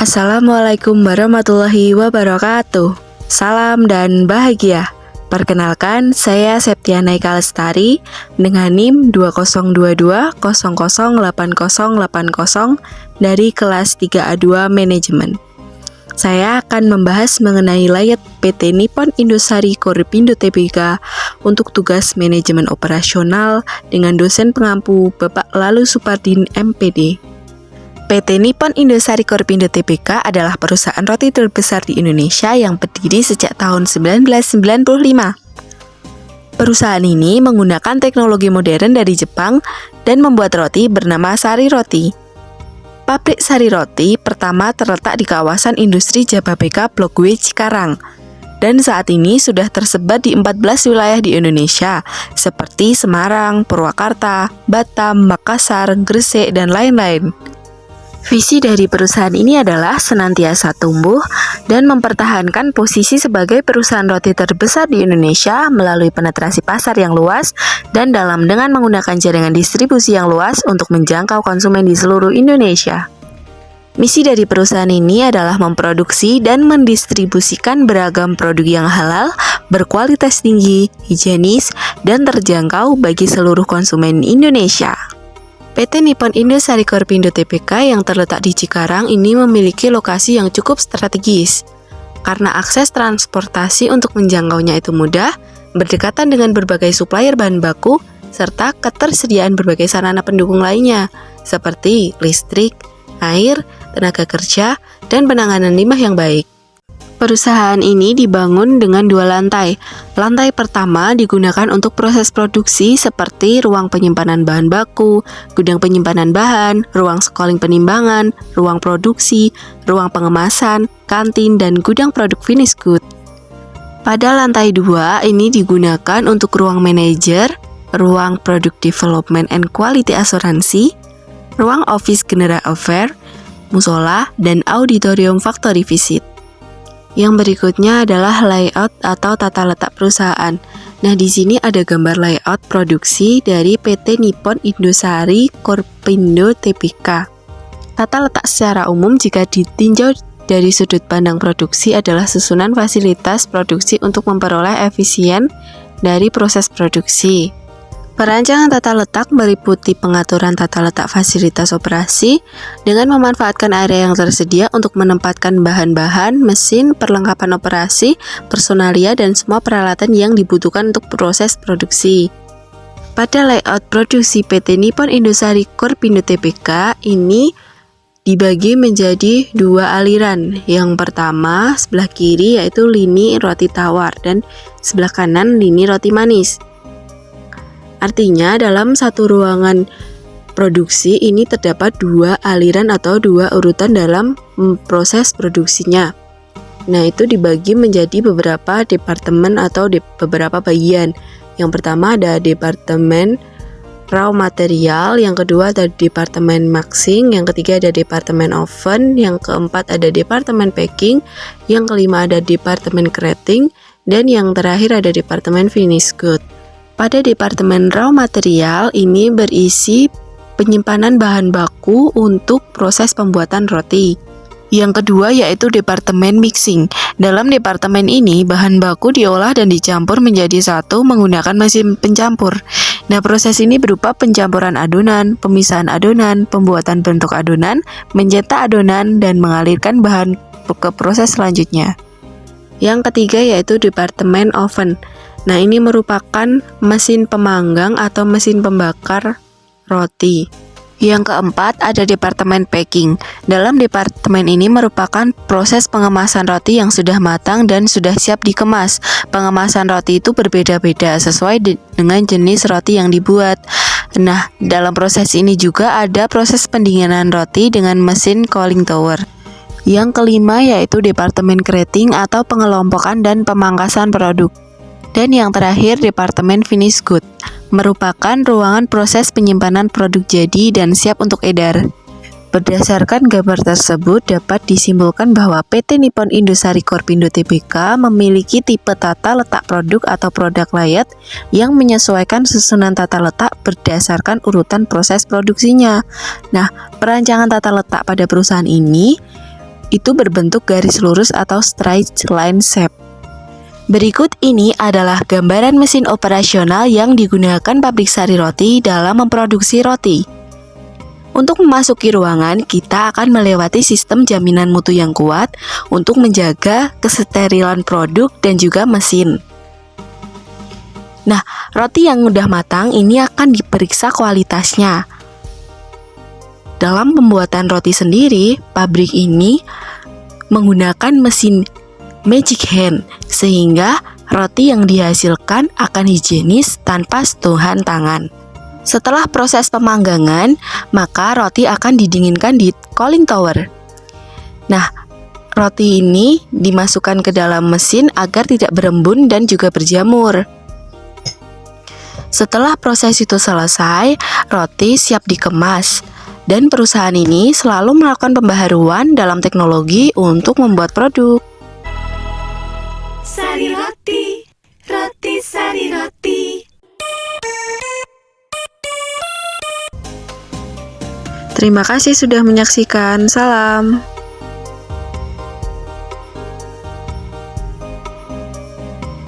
Assalamualaikum warahmatullahi wabarakatuh. Salam dan bahagia. Perkenalkan, saya Septiana Ika Lestari dengan NIM 2022008080 dari kelas 3A2 Manajemen. Saya akan membahas mengenai layar PT Nippon Indosari Korpindo Tbk untuk tugas manajemen operasional dengan dosen pengampu Bapak Lalu Supardin MPD. PT Nippon Indosari Korpindo Tbk adalah perusahaan roti terbesar di Indonesia yang berdiri sejak tahun 1995. Perusahaan ini menggunakan teknologi modern dari Jepang dan membuat roti bernama Sari Roti. Pabrik Sari Roti pertama terletak di kawasan industri Jababeka Blok W Cikarang dan saat ini sudah tersebar di 14 wilayah di Indonesia seperti Semarang, Purwakarta, Batam, Makassar, Gresik, dan lain-lain. Visi dari perusahaan ini adalah senantiasa tumbuh dan mempertahankan posisi sebagai perusahaan roti terbesar di Indonesia melalui penetrasi pasar yang luas dan dalam dengan menggunakan jaringan distribusi yang luas untuk menjangkau konsumen di seluruh Indonesia. Misi dari perusahaan ini adalah memproduksi dan mendistribusikan beragam produk yang halal, berkualitas tinggi, higienis, dan terjangkau bagi seluruh konsumen Indonesia. PT Nippon Indosari Korpindo Tbk yang terletak di Cikarang ini memiliki lokasi yang cukup strategis karena akses transportasi untuk menjangkaunya itu mudah, berdekatan dengan berbagai supplier bahan baku, serta ketersediaan berbagai sarana pendukung lainnya seperti listrik, air, tenaga kerja, dan penanganan limbah yang baik. Perusahaan ini dibangun dengan 2 lantai. Lantai pertama digunakan untuk proses produksi seperti ruang penyimpanan bahan baku, gudang penyimpanan bahan, ruang scrolling penimbangan, ruang produksi, ruang pengemasan, kantin, dan gudang produk finish good. Pada lantai 2 ini digunakan untuk ruang manajer, ruang product development and quality asuransi, ruang office general affair, musola, dan auditorium factory visit. Yang berikutnya adalah layout atau tata letak perusahaan. Nah, di sini ada gambar layout produksi dari PT Nippon Indosari Korpindo Tbk. Tata letak secara umum jika ditinjau dari sudut pandang produksi adalah susunan fasilitas produksi untuk memperoleh efisien dari proses produksi. Perancangan tata letak meliputi pengaturan tata letak fasilitas operasi dengan memanfaatkan area yang tersedia untuk menempatkan bahan-bahan, mesin, perlengkapan operasi, personalia, dan semua peralatan yang dibutuhkan untuk proses produksi. Pada layout produksi PT Nippon Indosari Korpindo Tbk ini dibagi menjadi 2 aliran. Yang pertama, sebelah kiri yaitu lini roti tawar dan sebelah kanan lini roti manis. Artinya dalam satu ruangan produksi ini terdapat 2 aliran atau 2 urutan dalam proses produksinya. Nah, itu dibagi menjadi beberapa departemen atau beberapa bagian. Yang pertama ada departemen raw material, yang kedua ada departemen mixing, yang ketiga ada departemen oven, yang keempat ada departemen packing, yang kelima ada departemen crating, dan yang terakhir ada departemen finish good. Pada departemen raw material ini berisi penyimpanan bahan baku untuk proses pembuatan roti. Yang kedua yaitu departemen mixing. Dalam departemen ini bahan baku diolah dan dicampur menjadi satu menggunakan mesin pencampur. Nah, proses ini berupa pencampuran adonan, pemisahan adonan, pembuatan bentuk adonan, mencetak adonan, dan mengalirkan bahan ke proses selanjutnya. Yang ketiga yaitu departemen oven. Nah, ini merupakan mesin pemanggang atau mesin pembakar roti. Yang keempat ada departemen packing. Dalam departemen ini merupakan proses pengemasan roti yang sudah matang dan sudah siap dikemas. Pengemasan roti itu berbeda-beda sesuai dengan jenis roti yang dibuat. Nah, dalam proses ini juga ada proses pendinginan roti dengan mesin cooling tower. Yang kelima yaitu departemen crating atau pengelompokan dan pemangkasan produk. Dan yang terakhir, departemen finish good, merupakan ruangan proses penyimpanan produk jadi dan siap untuk edar. Berdasarkan gambar tersebut, dapat disimpulkan bahwa PT Nippon Indosari Korpindo Tbk memiliki tipe tata letak produk atau product layout yang menyesuaikan susunan tata letak berdasarkan urutan proses produksinya. Nah, perancangan tata letak pada perusahaan ini itu berbentuk garis lurus atau straight line shape. Berikut ini adalah gambaran mesin operasional yang digunakan pabrik sari roti dalam memproduksi roti. Untuk memasuki ruangan, kita akan melewati sistem jaminan mutu yang kuat untuk menjaga kesterilan produk dan juga mesin. Nah, roti yang udah matang ini akan diperiksa kualitasnya. Dalam pembuatan roti sendiri, pabrik ini menggunakan mesin magic hand, sehingga roti yang dihasilkan akan higienis tanpa sentuhan tangan. Setelah proses pemanggangan, maka roti akan didinginkan di cooling tower. Nah, roti ini dimasukkan ke dalam mesin agar tidak berembun dan juga berjamur. Setelah proses itu selesai, roti siap dikemas. Dan perusahaan ini selalu melakukan pembaharuan dalam teknologi untuk membuat produk. Sari roti, roti sari roti. Terima kasih sudah menyaksikan. Salam.